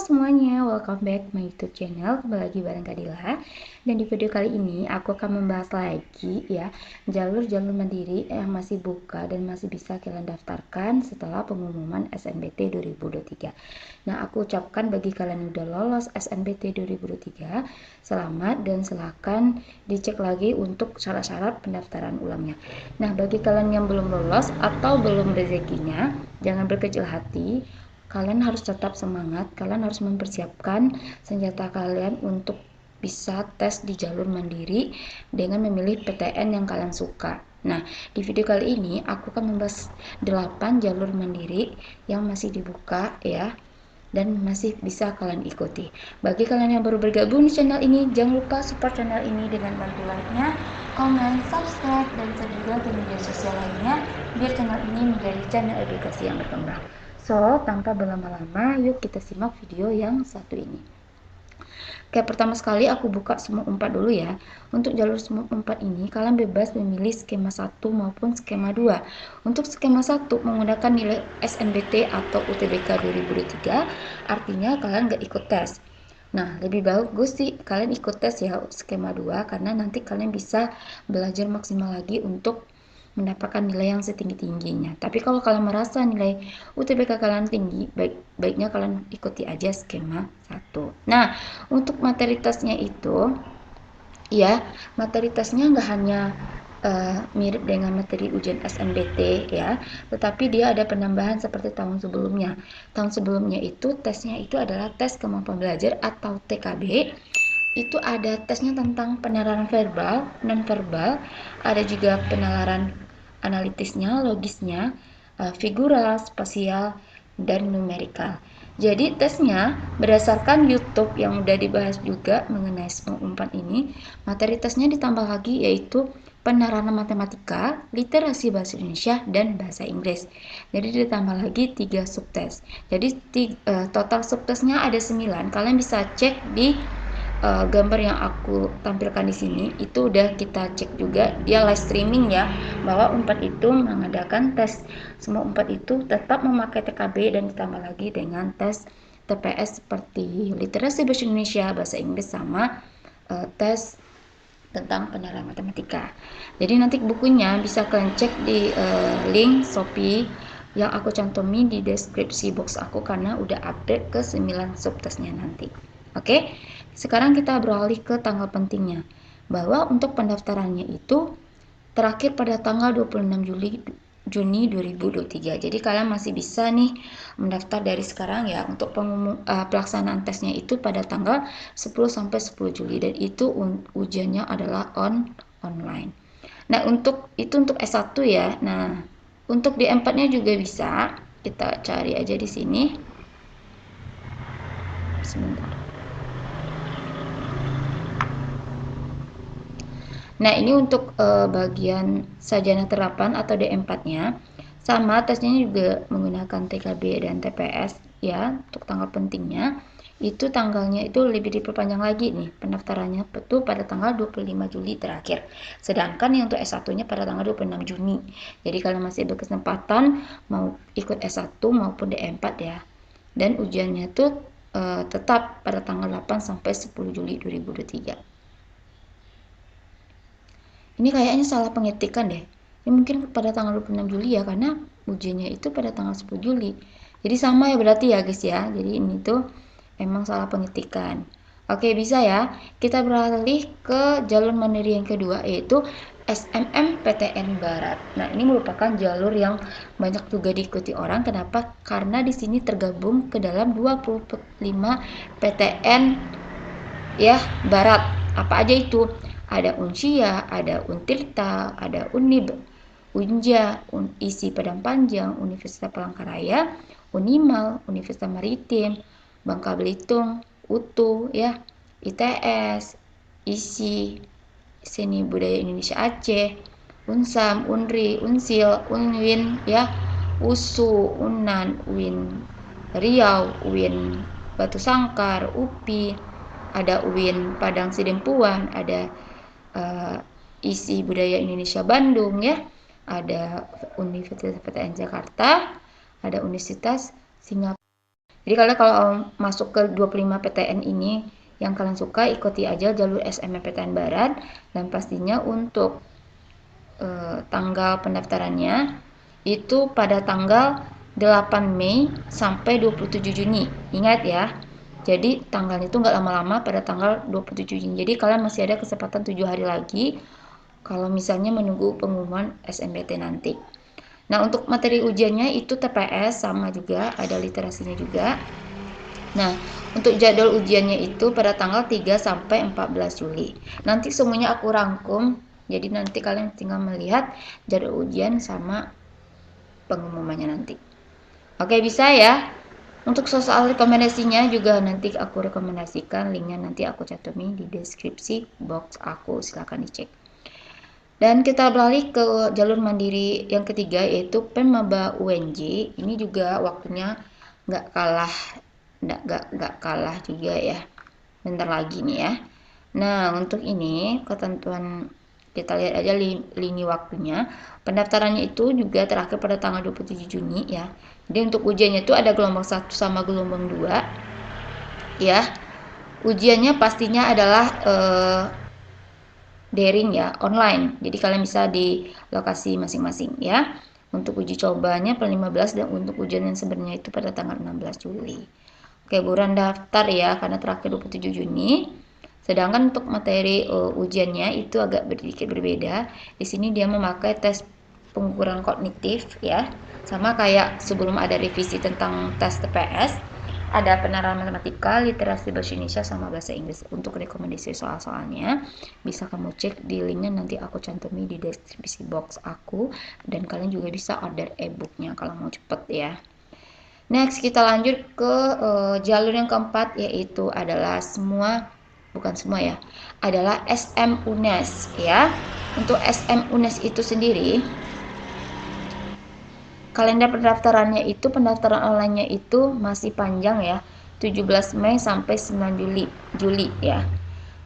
semuanya, welcome back my YouTube channel. Kembali lagi bareng Kadila. Dan di video kali ini aku akan membahas lagi ya jalur-jalur mandiri yang masih buka dan masih bisa kalian daftarkan setelah pengumuman SNBT 2023. Nah, aku ucapkan bagi kalian yang udah lolos SNBT 2023, selamat dan silakan dicek lagi untuk syarat-syarat pendaftaran ulangnya. Nah, bagi kalian yang belum lolos atau belum rezekinya, jangan berkecil hati. Kalian harus tetap semangat, kalian harus mempersiapkan senjata kalian untuk bisa tes di jalur mandiri dengan memilih PTN yang kalian suka. Nah, di video kali ini aku akan membahas 8 jalur mandiri yang masih dibuka ya dan masih bisa kalian ikuti. Bagi kalian yang baru bergabung di channel ini, jangan lupa support channel ini dengan bantu like-nya, komen, subscribe, dan share juga ke media sosial lainnya biar channel ini menjadi channel edukasi yang berkembang. So, tanpa berlama-lama, yuk kita simak video yang satu ini. Oke, pertama sekali aku buka semua 4 dulu ya. Untuk jalur semua 4 ini, kalian bebas memilih skema 1 maupun skema 2. Untuk skema 1 menggunakan nilai SNBT atau UTBK 2023, artinya kalian nggak ikut tes. Nah, lebih bagus sih kalian ikut tes ya skema 2, karena nanti kalian bisa belajar maksimal lagi untuk mendapatkan nilai yang setinggi-tingginya. Tapi kalau kalian merasa nilai UTBK kalian tinggi, baiknya kalian ikuti aja skema 1. Nah, untuk materi tesnya itu, ya, materi tesnya nggak hanya mirip dengan materi ujian SNBT ya, tetapi dia ada penambahan seperti tahun sebelumnya. Tahun sebelumnya itu tesnya itu adalah tes kemampuan belajar atau TKB. Itu ada tesnya tentang penalaran verbal, non-verbal, ada juga penalaran analitisnya, logisnya, figural, spasial, dan numerikal. Jadi tesnya berdasarkan YouTube yang udah dibahas juga mengenai semua 4 ini, materi tesnya ditambah lagi yaitu peneraran matematika, literasi bahasa Indonesia, dan bahasa Inggris. Jadi ditambah lagi 3 subtes. Jadi total subtesnya ada 9. Kalian bisa cek di gambar yang aku tampilkan di sini. Itu udah kita cek juga, dia live streaming ya, bahwa 4 itu mengadakan tes. Semua 4 itu tetap memakai TKB dan ditambah lagi dengan tes TPS seperti literasi bahasa Indonesia, bahasa Inggris, sama tes tentang penerapan matematika. Jadi nanti bukunya bisa kalian cek di link Shopee yang aku cantumin di deskripsi box aku, karena udah update ke 9 subtesnya nanti. Oke, sekarang kita beralih ke tanggal pentingnya, bahwa untuk pendaftarannya itu terakhir pada tanggal 26 Juni 2023. Jadi kalian masih bisa nih mendaftar dari sekarang ya. Untuk pelaksanaan tesnya itu pada tanggal 10 sampai 10 Juli dan itu ujiannya adalah online. Nah, untuk S1 ya. Nah, untuk D4-nya juga bisa. Kita cari aja di sini. Sebentar. Nah, ini untuk bagian sarjana terapan atau D4-nya. Sama, tesnya juga menggunakan TKB dan TPS ya. Untuk tanggal pentingnya, itu tanggalnya itu lebih diperpanjang lagi nih. Pendaftarannya itu pada tanggal 25 Juli terakhir. Sedangkan yang untuk S1-nya pada tanggal 26 Juni. Jadi kalian masih berkesempatan mau ikut S1 maupun D4 ya. Dan ujiannya itu tetap pada tanggal 8 sampai 10 Juli 2023. Ini kayaknya salah pengetikan deh. Ini mungkin pada tanggal 26 Juli ya, karena ujiannya itu pada tanggal 10 Juli. Jadi sama ya berarti ya guys ya. Jadi ini tuh emang salah pengetikan. Oke, bisa ya. Kita beralih ke jalur mandiri yang kedua, yaitu SMMPTN Barat. Nah, ini merupakan jalur yang banyak juga diikuti orang. Kenapa? Karena di sini tergabung ke dalam 25 PTN ya Barat. Apa aja itu? Ada Unsia, ada Untirta, ada Unib, Unja, ISI Padang Panjang, Universitas Palangkaraya, Unimal, Universitas Maritim, Bangka Belitung, UTU ya, ITS, ISI, Seni Budaya Indonesia Aceh, Unsam, Unri, Unsil, Unwin ya, USU, Unan, UIN Riau, UIN Batu Sangkar, UPI, ada UIN Padang Sidempuan, ada ISI Budaya Indonesia Bandung ya, ada Universitas PTN Jakarta, ada Universitas Singapura. Jadi kalian kalau masuk ke 25 PTN ini yang kalian suka, ikuti aja jalur SNMPTN Barat, dan pastinya untuk tanggal pendaftarannya itu pada tanggal 8 Mei sampai 27 Juni. Ingat ya. Jadi tanggal itu nggak lama-lama, pada tanggal 27 Juni. Jadi kalian masih ada kesempatan 7 hari lagi kalau misalnya menunggu pengumuman SNBT nanti. Nah, untuk materi ujiannya itu TPS sama juga, ada literasinya juga. Nah, untuk jadwal ujiannya itu pada tanggal 3 sampai 14 Juli. Nanti semuanya aku rangkum, jadi nanti kalian tinggal melihat jadwal ujian sama pengumumannya nanti. Oke, bisa ya. Untuk soal rekomendasinya juga nanti aku rekomendasikan, linknya nanti aku cantumin di deskripsi box aku, silahkan dicek. Dan kita beralih ke jalur mandiri yang ketiga, yaitu PEM-MABA UNJ. Ini juga waktunya nggak kalah juga ya, bentar lagi nih ya. Nah, untuk ini ketentuan, kita lihat aja lini waktunya. Pendaftarannya itu juga terakhir pada tanggal 27 Juni ya. Jadi untuk ujiannya itu ada gelombang 1 sama gelombang 2 ya. Ujiannya pastinya adalah daring ya, online. Jadi kalian bisa di lokasi masing-masing ya. Untuk uji cobanya per 15, dan untuk ujian yang sebenarnya itu pada tanggal 16 Juli. Oke, buruan daftar ya, karena terakhir 27 Juni. Sedangkan untuk materi ujiannya itu agak sedikit berbeda. Di sini dia memakai tes pengukuran kognitif ya. Sama kayak sebelum ada revisi tentang tes TPS, ada penerapan matematika, literasi bahasa Indonesia sama bahasa Inggris. Untuk rekomendasi soal-soalnya bisa kamu cek di linknya, nanti aku cantumin di deskripsi box aku, dan kalian juga bisa order e-booknya kalau mau cepet ya. Next, kita lanjut ke jalur yang keempat, yaitu adalah adalah SM UNES ya. Untuk SM UNES itu sendiri, kalender pendaftarannya itu, pendaftaran online-nya itu masih panjang ya, 17 Mei sampai 9 Juli ya.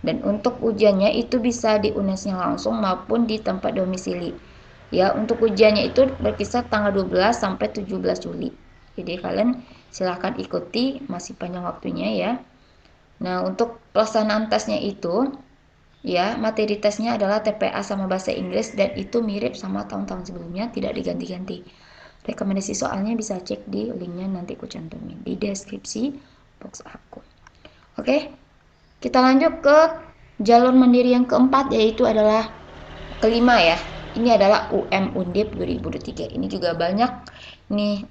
Dan untuk ujiannya itu bisa di UNES-nya langsung maupun di tempat domisili. Ya, untuk ujiannya itu berkisar tanggal 12 sampai 17 Juli. Jadi kalian silahkan ikuti, masih panjang waktunya ya. Nah, untuk pelaksanaan tesnya itu ya, materi tesnya adalah TPA sama bahasa Inggris, dan itu mirip sama tahun-tahun sebelumnya, tidak diganti-ganti. Rekomendasi soalnya bisa cek di linknya, nanti aku cantumin di deskripsi box aku. Oke, kita lanjut ke jalur mandiri yang keempat, yaitu adalah kelima ya. Ini adalah UM Undip 2023. Ini juga banyak nih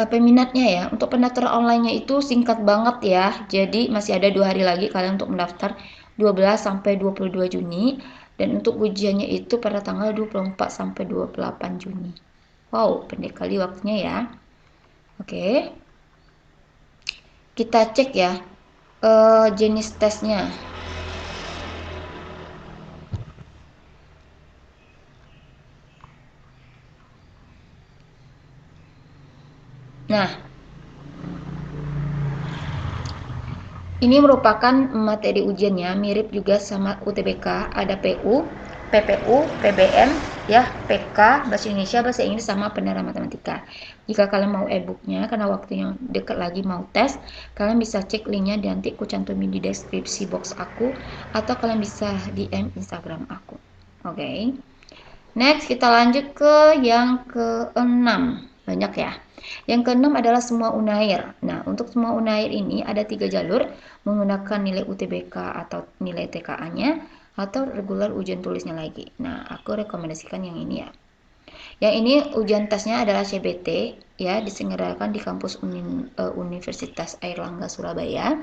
peminatnya ya. Untuk pendaftaran online-nya itu singkat banget ya. Jadi masih ada 2 hari lagi kalian untuk mendaftar, 12 sampai 22 Juni. Dan untuk ujiannya itu pada tanggal 24 sampai 28 Juni. Wow, pendek kali waktunya ya. Oke. Kita cek ya jenis tesnya. Nah, ini merupakan materi ujiannya mirip juga sama UTBK, ada PU, PPU, PBM, ya, PK, bahasa Indonesia, bahasa Inggris, sama penerapan matematika. Jika kalian mau e-booknya, karena waktunya dekat lagi mau tes, kalian bisa cek linknya, nanti aku cantumin di deskripsi box aku, atau kalian bisa DM Instagram aku. Oke. Next, kita lanjut ke yang ke-6. Banyak ya. Yang ke-6 adalah semua unair. Nah, untuk semua unair ini ada 3 jalur, menggunakan nilai UTBK atau nilai TKA-nya, atau regular ujian tulisnya lagi. Nah, aku rekomendasikan yang ini ya. Yang ini ujian tesnya adalah CBT ya, diselenggarakan di kampus Universitas Airlangga Surabaya.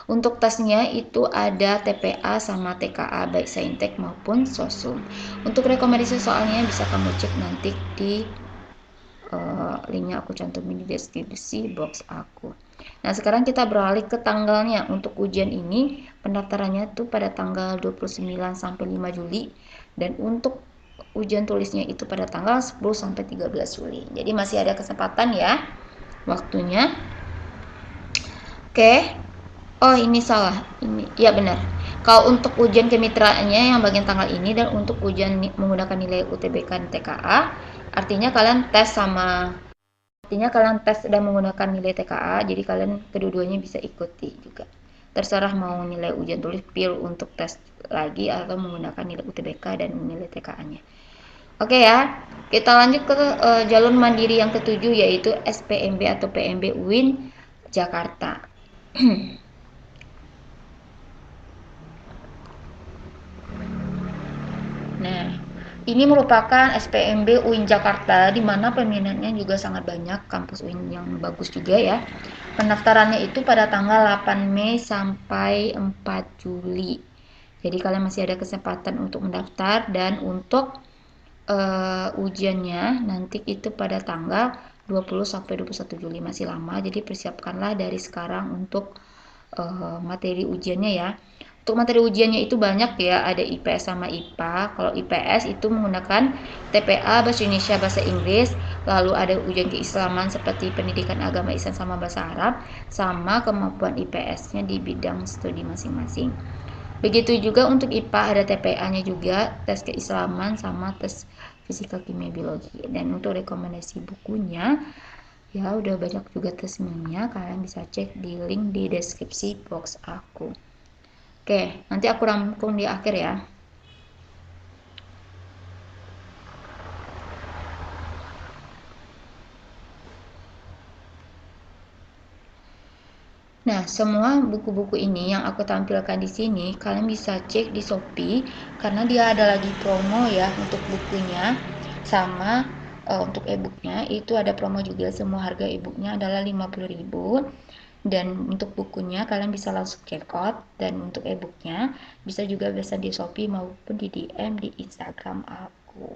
Untuk tesnya itu ada TPA sama TKA, baik Saintek maupun Sosum. Untuk rekomendasi soalnya bisa kamu cek nanti di linknya aku cantumin di deskripsi box aku. Nah, sekarang kita beralih ke tanggalnya. Untuk ujian ini pendaftarannya tuh pada tanggal 29 sampai 5 Juli, dan untuk ujian tulisnya itu pada tanggal 10 sampai 13 Juli. Jadi masih ada kesempatan ya waktunya. Oke. Oh, ini salah. Ini ya benar. Kalau untuk ujian kemitraannya yang bagian tanggal ini, dan untuk ujian menggunakan nilai UTBK dan TKA, artinya kalian tes sama Artinya kalian tes dan menggunakan nilai TKA, jadi kalian kedua-duanya bisa ikuti juga. Terserah mau nilai ujian tulis pure untuk tes lagi atau menggunakan nilai UTBK dan nilai TKA-nya. Oke ya, kita lanjut ke jalur mandiri yang ketujuh, yaitu SPMB atau PMB UIN Jakarta. Nah, ini merupakan SPMB UIN Jakarta, di mana peminatnya juga sangat banyak, kampus UIN yang bagus juga ya. Pendaftarannya itu pada tanggal 8 Mei sampai 4 Juli. Jadi kalian masih ada kesempatan untuk mendaftar, dan untuk ujiannya nanti itu pada tanggal 20 sampai 21 Juli, masih lama. Jadi persiapkanlah dari sekarang untuk materi ujiannya ya. Untuk materi ujiannya itu banyak ya, ada IPS sama IPA. Kalau IPS itu menggunakan TPA bahasa Indonesia bahasa Inggris, lalu ada ujian keislaman seperti pendidikan agama Islam sama bahasa Arab, sama kemampuan IPS-nya di bidang studi masing-masing. Begitu juga untuk IPA ada TPA-nya juga, tes keislaman sama tes fisika kimia biologi. Dan untuk rekomendasi bukunya ya udah banyak juga testimoninya, kalian bisa cek di link di deskripsi box aku. Oke, nanti aku rangkum di akhir ya. Nah, semua buku-buku ini yang aku tampilkan di sini kalian bisa cek di Shopee, karena dia ada lagi promo ya untuk bukunya, sama untuk e-booknya itu ada promo juga. Semua harga e-booknya adalah 50.000, dan untuk bukunya kalian bisa langsung check out, dan untuk e-booknya bisa juga pesan di Shopee maupun di DM di Instagram aku.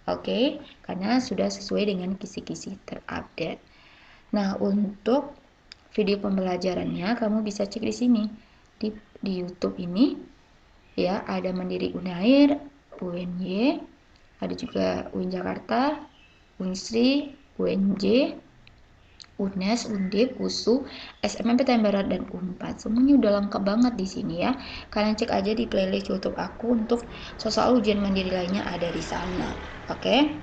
Oke, karena sudah sesuai dengan kisi-kisi terupdate. Nah, untuk video pembelajarannya kamu bisa cek di sini di YouTube ini ya, ada Mandiri Unair, UNY, ada juga UIN Jakarta, Unsri, UNJ, UNES, Undip, USU, SMMPTN Barat, dan Unpad. Semuanya udah lengkap banget di sini ya. Kalian cek aja di playlist YouTube aku, untuk soal ujian mandiri lainnya ada di sana. Oke?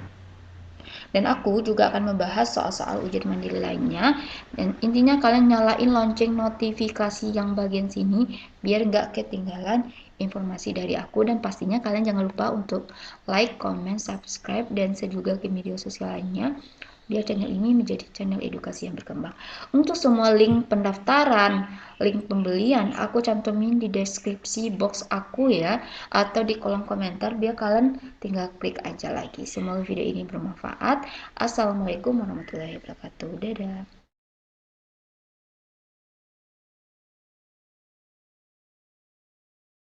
Dan aku juga akan membahas soal-soal ujian mandiri lainnya. Dan intinya kalian nyalain lonceng notifikasi yang bagian sini biar nggak ketinggalan informasi dari aku. Dan pastinya kalian jangan lupa untuk like, comment, subscribe, dan juga ke media sosial lainnya, biar channel ini menjadi channel edukasi yang berkembang. Untuk semua link pendaftaran, link pembelian, aku cantumin di deskripsi box aku ya, atau di kolom komentar, biar kalian tinggal klik aja lagi. Semoga video ini bermanfaat. Assalamualaikum warahmatullahi wabarakatuh. Dadah.